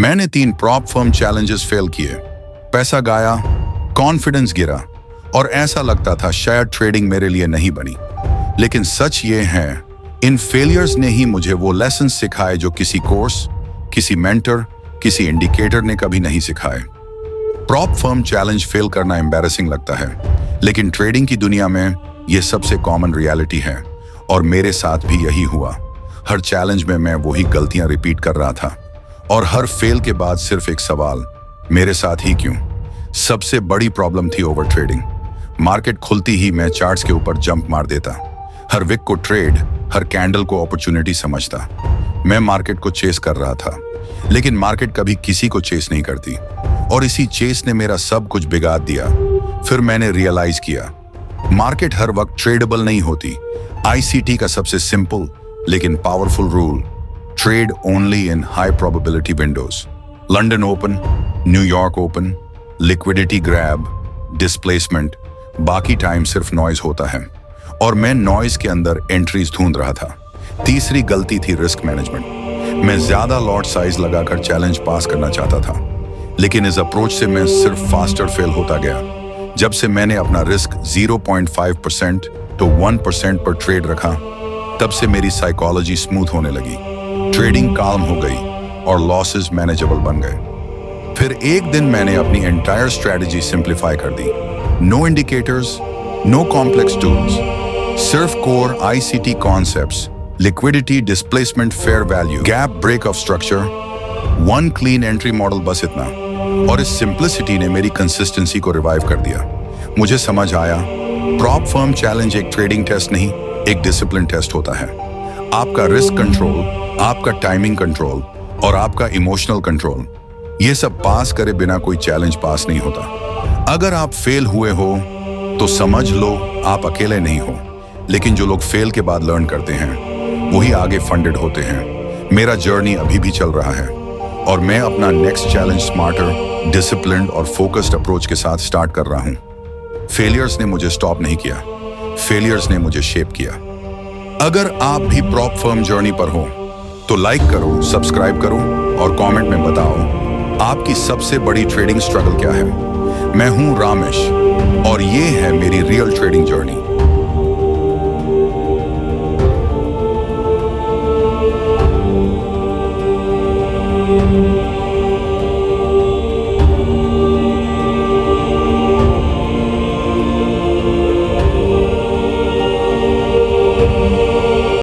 मैंने 3 prop firm challenges fail किए, पैसा गाया, कॉन्फिडेंस गिरा और ऐसा लगता था शायद ट्रेडिंग मेरे लिए नहीं बनी। लेकिन सच ये है, इन फेलियर्स ने ही मुझे वो लेसन सिखाए जो किसी कोर्स, किसी मेंटर, किसी इंडिकेटर ने कभी नहीं सिखाए। प्रॉप फर्म चैलेंज फेल करना एम्बैरेसिंग लगता है, लेकिन ट्रेडिंग की दुनिया में ये सबसे कॉमन रियलिटी है और मेरे साथ भी यही हुआ। हर चैलेंज में मैं वही गलतियां रिपीट कर रहा था और हर फेल के बाद सिर्फ एक सवाल, मेरे साथ ही क्यों? सबसे बड़ी प्रॉब्लम थी ओवर ट्रेडिंग। मार्केट खुलती ही मैं चार्ट्स के ऊपर जंप मार देता, हर विक को ट्रेड, हर कैंडल को अपॉर्चुनिटी समझता। मैं मार्केट को चेस कर रहा था, लेकिन मार्केट कभी किसी को चेस नहीं करती और इसी चेस ने मेरा सब कुछ बिगाड़ दिया। फिर मैंने रियलाइज किया, मार्केट हर वक्त ट्रेडेबल नहीं होती। आईसीटी का सबसे सिंपल लेकिन powerful rule, trade only in high probability Windows. London open, New York open, liquidity grab, displacement, बाकी टाइम सिर्फ नॉइज होता है और मैं नॉइज के अंदर एंट्रीज ढूंढ रहा था। तीसरी गलती थी रिस्क मैनेजमेंट। मैं ज्यादा लॉट साइज लगाकर चैलेंज पास करना चाहता था, लेकिन इस अप्रोच से मैं सिर्फ फास्टर फेल होता गया। जब से मैंने अपना रिस्क 0.5% to 1% पर ट्रेड रखा, तब से मेरी साइकोलॉजी स्मूथ होने लगी, ट्रेडिंग काल्म हो गई और लॉसेस मैनेजेबल बन गए। फिर एक दिन मैंने अपनी एंटायर स्ट्रेटजी सिंप्लीफाई कर दी। No indicators, no complex tools, सिर्फ core ICT concepts, liquidity, displacement, fair value, gap break of structure, one clean entry model, बस इतना। और इस सिंप्लिसिटी ने मेरी कंसिस्टेंसी को रिवाइव कर दिया। मुझे समझ आया, प्रॉप फर्म चैलेंज एक ट्रेडिंग टेस्ट नहीं, एक डिसिप्लिन टेस्ट होता है। आपका रिस्क कंट्रोल, आपका टाइमिंग कंट्रोल और आपका इमोशनल कंट्रोल, ये सब पास करे बिना कोई चैलेंज पास नहीं होता। अगर आप फेल हुए हो तो समझ लो आप अकेले नहीं हो, लेकिन जो लोग फेल के बाद लर्न करते हैं वही आगे फंडेड होते हैं। मेरा जर्नी अभी भी चल रहा है और मैं अपना नेक्स्ट चैलेंज स्मार्टर, डिसिप्लिन्ड और फोकस्ड अप्रोच के साथ स्टार्ट कर रहा हूं। फेलियर्स ने मुझे स्टॉप नहीं किया, फेलियर्स ने मुझे शेप किया। अगर आप भी प्रॉप फर्म जर्नी पर हो तो लाइक करो, सब्सक्राइब करो और कमेंट में बताओ आपकी सबसे बड़ी ट्रेडिंग स्ट्रगल क्या है। मैं हूं रामेश और ये है मेरी रियल ट्रेडिंग जर्नी।